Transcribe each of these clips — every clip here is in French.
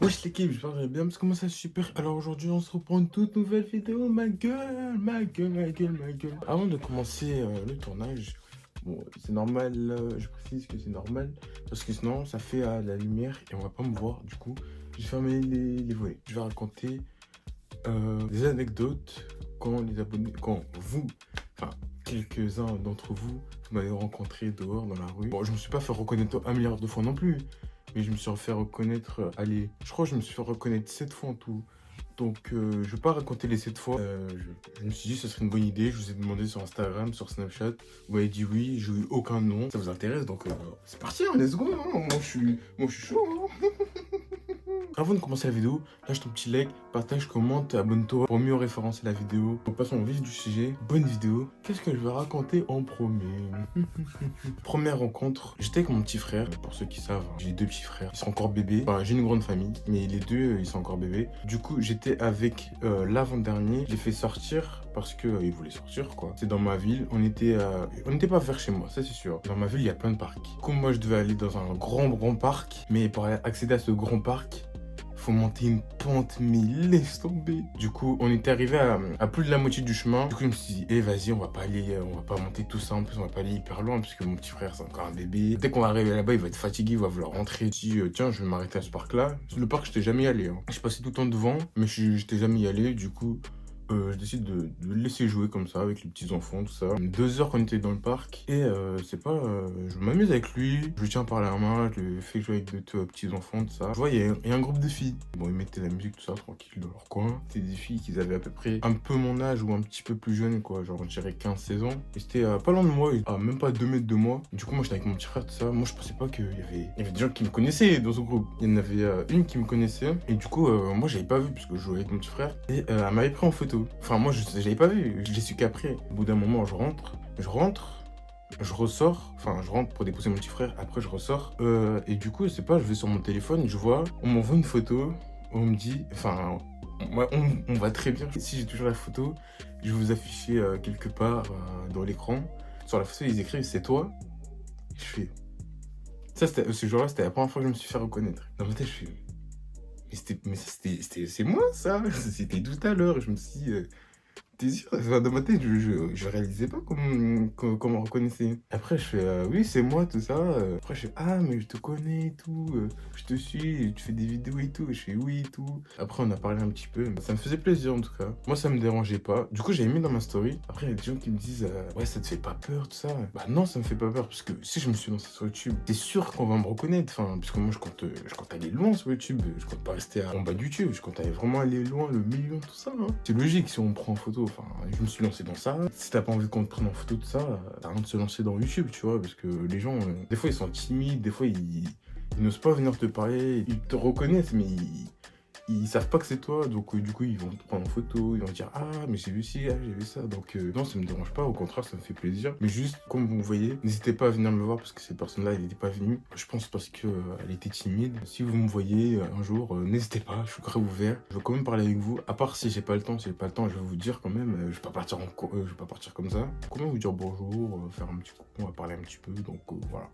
Wesh l'équipe, j'espère que vous allez bien, parce que moi ça super. Alors aujourd'hui on se reprend une toute nouvelle vidéo, ma gueule, ma gueule, ma gueule, ma gueule. Avant de commencer le tournage, bon c'est normal, je précise que c'est normal, parce que sinon ça fait la lumière et on va pas me voir, du coup je vais fermer les volets. Je vais raconter des anecdotes quand les abonnés, quand vous, enfin quelques-uns d'entre vous, vous m'avez rencontré dehors dans la rue. Bon je me suis pas fait reconnaître un milliard de fois non plus. Mais je me suis fait reconnaître, allez, je crois que je me suis fait reconnaître 7 fois en tout. Donc, je vais pas raconter les 7 fois. Je me suis dit, ce serait une bonne idée. Je vous ai demandé sur Instagram, sur Snapchat. Vous m'avez dit oui, j'ai eu aucun nom. Ça vous intéresse, donc c'est parti, hein, let's go. Hein. Moi, je suis chaud. Hein. Avant de commencer la vidéo, lâche ton petit like, partage, commente, abonne-toi pour mieux référencer la vidéo. Donc passons au vif du sujet. Bonne vidéo. Qu'est-ce que je vais raconter en premier? Première rencontre, j'étais avec mon petit frère. Pour ceux qui savent, j'ai deux petits frères. Ils sont encore bébés. Enfin, j'ai une grande famille, mais les deux, ils sont encore bébés. Du coup, j'étais avec l'avant-dernier. J'ai fait sortir parce que il voulait sortir, quoi. C'est dans ma ville. On n'était pas vers chez moi, ça c'est sûr. Dans ma ville, il y a plein de parcs. Comme moi, je devais aller dans un grand parc, mais pour accéder à ce grand parc, faut monter une pente, mais laisse tomber. Du coup, on était arrivé à plus de la moitié du chemin. Du coup, je me suis dit, vas-y, on va pas monter tout ça. En plus, on va pas aller hyper loin, parce que mon petit frère, c'est encore un bébé. Dès qu'on va arriver là-bas, il va être fatigué, il va vouloir rentrer. Je dis, tiens, je vais m'arrêter à ce parc-là. Le parc, j'étais jamais allé. Hein. Je passais tout le temps devant, mais j'étais jamais allé. Du coup, je décide de le laisser jouer comme ça avec les petits enfants, tout ça. 2 heures qu'on était dans le parc et je m'amuse avec lui, je lui tiens par la main, je lui fais jouer avec deux petits enfants, tout ça. Je vois, il y a un groupe de filles. Bon, ils mettaient la musique, tout ça, tranquille dans leur coin. C'était des filles qui avaient à peu près un peu mon âge ou un petit peu plus jeune, quoi, genre je dirais 15-16 ans. Et c'était pas loin de moi, même pas 2 mètres de moi. Du coup, moi j'étais avec mon petit frère, tout ça. Moi je pensais pas il y avait des gens qui me connaissaient dans ce groupe. Il y en avait une qui me connaissait et du coup, moi j'avais pas vu parce que je jouais avec mon petit frère et elle m'avait pris en photo. Enfin, moi, je l'avais pas vu. Je l'ai su qu'après. Au bout d'un moment, je ressors. Enfin, je rentre pour déposer mon petit frère. Après, je ressors. Et du coup, je sais pas, je vais sur mon téléphone, je vois, on m'envoie une photo. On me dit, enfin, on va très bien. Si j'ai toujours la photo, je vais vous afficher quelque part dans l'écran. Sur la photo, ils écrivent, c'est toi. Je fais. Ce jour-là, c'était la première fois que je me suis fait reconnaître. Dans ma tête, je fais. C'est moi, ça. C'était tout à l'heure. Je me suis dit, t'es sûr? Enfin, dans ma tête, je réalisais pas comment on reconnaissait. Après, je fais oui, c'est moi, tout ça. Après, je fais ah, mais je te connais et tout. Je te suis, tu fais des vidéos et tout. Et je fais oui et tout. Après, on a parlé un petit peu. Ça me faisait plaisir en tout cas. Moi, ça me dérangeait pas. Du coup, j'avais mis dans ma story. Après, il y a des gens qui me disent ouais, ça te fait pas peur, tout ça. Bah non, ça me fait pas peur. Parce que si je me suis lancé sur YouTube, c'est sûr qu'on va me reconnaître. Enfin, parce que moi, je compte aller loin sur YouTube. Je compte pas rester en bas de YouTube. Je compte aller vraiment aller loin, le million, tout ça. Hein. C'est logique si on me prend en photo. Enfin, je me suis lancé dans ça. Si t'as pas envie qu'on te prenne en photo de ça, t'as rien de se lancer dans YouTube, tu vois, parce que les gens, des fois, ils sont timides, des fois, ils n'osent pas venir te parler, ils te reconnaissent, mais ils savent pas que c'est toi, donc du coup, ils vont te prendre en photo, ils vont te dire ah, mais j'ai vu ci, ah, j'ai vu ça, donc non, ça me dérange pas, au contraire, ça me fait plaisir. Mais juste, comme vous voyez, n'hésitez pas à venir me voir parce que cette personne-là, elle n'était pas venue. Je pense parce que elle était timide. Si vous me voyez un jour, n'hésitez pas, je suis grave ouvert. Je veux quand même parler avec vous. À part si j'ai pas le temps, je vais vous dire quand même. Je vais pas partir je vais pas partir comme ça. Comment vous dire bonjour, faire un petit coucou, on va parler un petit peu. Donc voilà.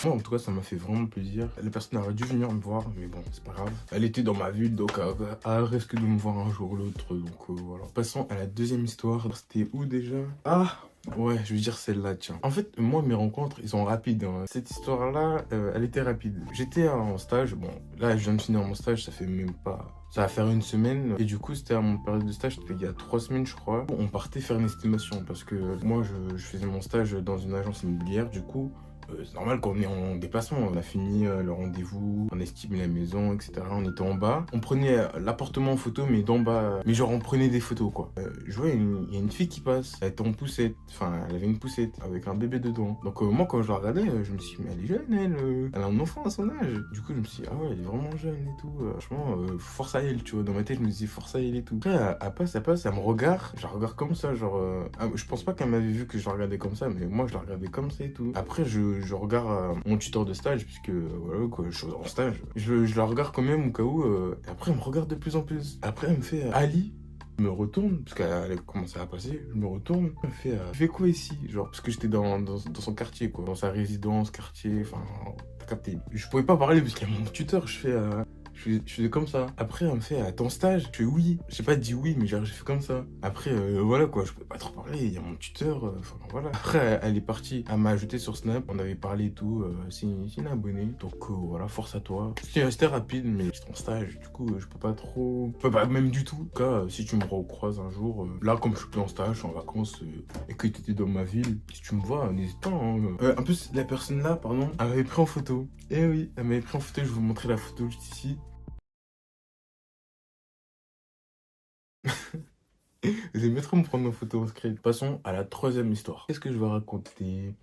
Moi, en tout cas, ça m'a fait vraiment plaisir. La personne aurait dû venir me voir, mais bon, c'est pas grave. Elle était dans ma ville, donc elle risque de me voir un jour ou l'autre. Donc voilà. Passons à la deuxième histoire. C'était où déjà? Ah, ouais, je veux dire celle-là, tiens. En fait, moi, mes rencontres, ils sont rapides. Hein. Cette histoire-là, elle était rapide. J'étais en stage. Bon, là, je viens de finir mon stage, ça fait même pas... Ça va faire une semaine. Et du coup, c'était à mon période de stage, c'était il y a 3 semaines, je crois. On partait faire une estimation parce que moi, je faisais mon stage dans une agence immobilière. Du coup, c'est normal qu'on est en déplacement. On a fini le rendez-vous, on a estimé la maison, etc. On était en bas. On prenait l'appartement en photo, mais d'en bas. Mais genre, on prenait des photos, quoi. Je vois, il y a une fille qui passe. Elle était en poussette. Enfin, elle avait une poussette avec un bébé dedans. Donc, moi, quand je la regardais, je me suis dit, mais elle est jeune, elle. Elle a un enfant à son âge. Du coup, je me suis dit, ah ouais, elle est vraiment jeune et tout. Franchement, force à elle, tu vois. Dans ma tête, je me dis, force à elle et tout. Après, elle passe, elle me regarde. Je la regarde comme ça, genre. Je pense pas qu'elle m'avait vu que je la regardais comme ça, mais moi, je la regardais comme ça et tout. Après, je regarde mon tuteur de stage, puisque voilà quoi, je suis en stage. Je la regarde quand même au cas où. Et après, elle me regarde de plus en plus. Après, elle me fait Ali. Je me retourne, parce qu'elle allait commencer à passer, je me retourne, elle fait tu fais quoi ici? Genre, parce que j'étais dans son quartier, quoi. Dans sa résidence, quartier, enfin, t'as capté. Je pouvais pas parler parce qu'il y a mon tuteur, je fais... je faisais comme ça. Après, elle me fait, à ton stage? Je fais oui. J'ai pas dit oui, mais genre, j'ai fait comme ça. Après, voilà quoi, je pouvais pas trop parler. Il y a mon tuteur, enfin voilà. Après, elle est partie. Elle m'a ajouté sur Snap. On avait parlé et tout. C'est une abonnée. Donc voilà, force à toi. C'était rapide, mais j'étais en stage. Du coup, je peux pas trop. Je peux pas même du tout. En tout cas, si tu me recroises un jour, là, comme je suis plus en stage, je suis en vacances et que tu étais dans ma ville, si tu me vois, n'hésite pas. Hein. En plus, la personne là, pardon, elle m'avait pris en photo. Eh oui, elle m'avait pris en photo. Je vais vous montrer la photo juste ici. Vous aimez trop me prendre en photo en screen. Passons à la troisième histoire. Qu'est-ce que je vais raconter?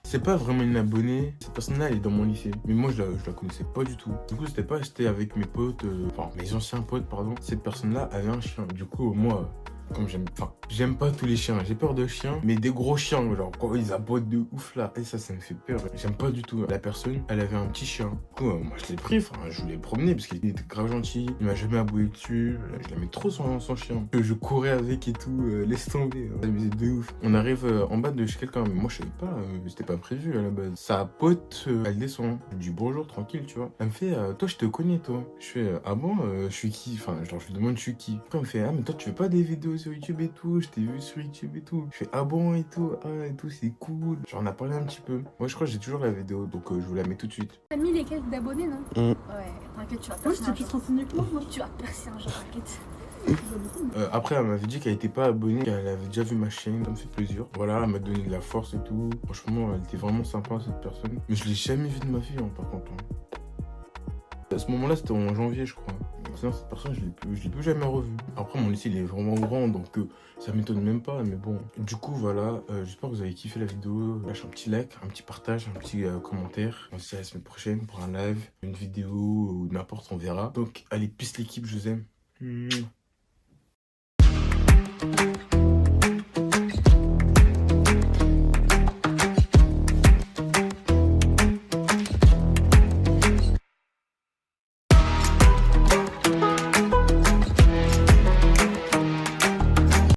C'est pas vraiment une abonnée. Cette personne-là, elle est dans mon lycée. Mais moi, je la connaissais pas du tout. Du coup, c'était avec mes potes, enfin, mes anciens potes, pardon. Cette personne-là avait un chien. Du coup, moi, comme j'aime pas tous les chiens. J'ai peur de chiens, mais des gros chiens, genre, quand ils aboient de ouf là. Et ça me fait peur. J'aime pas du tout. La personne, elle avait un petit chien. Du coup, moi, je l'ai pris, enfin, je voulais le promener parce qu'il était grave gentil. Il m'a jamais aboyé dessus. Je l'aimais trop son chien. Je courais avec et tout, laisse tomber. Ça me faisait de ouf. On arrive en bas de chez quelqu'un, mais moi, je savais pas, c'était pas prévu à la base. Sa pote, elle descend. Je lui dis bonjour, tranquille, tu vois. Elle me fait, toi, je te connais, toi. Je fais, ah bon, je suis qui? Enfin, genre, je lui demande, je suis qui? Après, elle me fait, ah, mais toi, tu fais pas des vidéos sur YouTube et tout, je t'ai vu sur YouTube et tout. Je fais, ah bon et tout, ah et tout, c'est cool. Genre, on a parlé un petit peu. Moi, je crois que j'ai toujours la vidéo, donc je vous la mets tout de suite. T'as mis les quelques d'abonnés, non? Ouais, t'inquiète, tu vas Moi, percer j'étais un plus jour. renseignée que moi. Tu vas percer un jour, t'inquiète. Après, elle m'avait dit qu'elle était pas abonnée, qu'elle avait déjà vu ma chaîne, ça me fait plaisir. Voilà, elle m'a donné de la force et tout. Franchement, elle était vraiment sympa, cette personne. Mais je l'ai jamais vue de ma vie, hein, par contre. Hein. À ce moment-là, c'était en janvier, je crois. Sinon, cette personne, je l'ai plus jamais revue. Après, mon lycée, il est vraiment grand, donc ça m'étonne même pas, mais bon. Du coup, voilà, j'espère que vous avez kiffé la vidéo. Lâche un petit like, un petit partage, un petit commentaire. On se dit à la semaine prochaine pour un live, une vidéo ou n'importe, on verra. Donc, allez, peace l'équipe, je vous aime.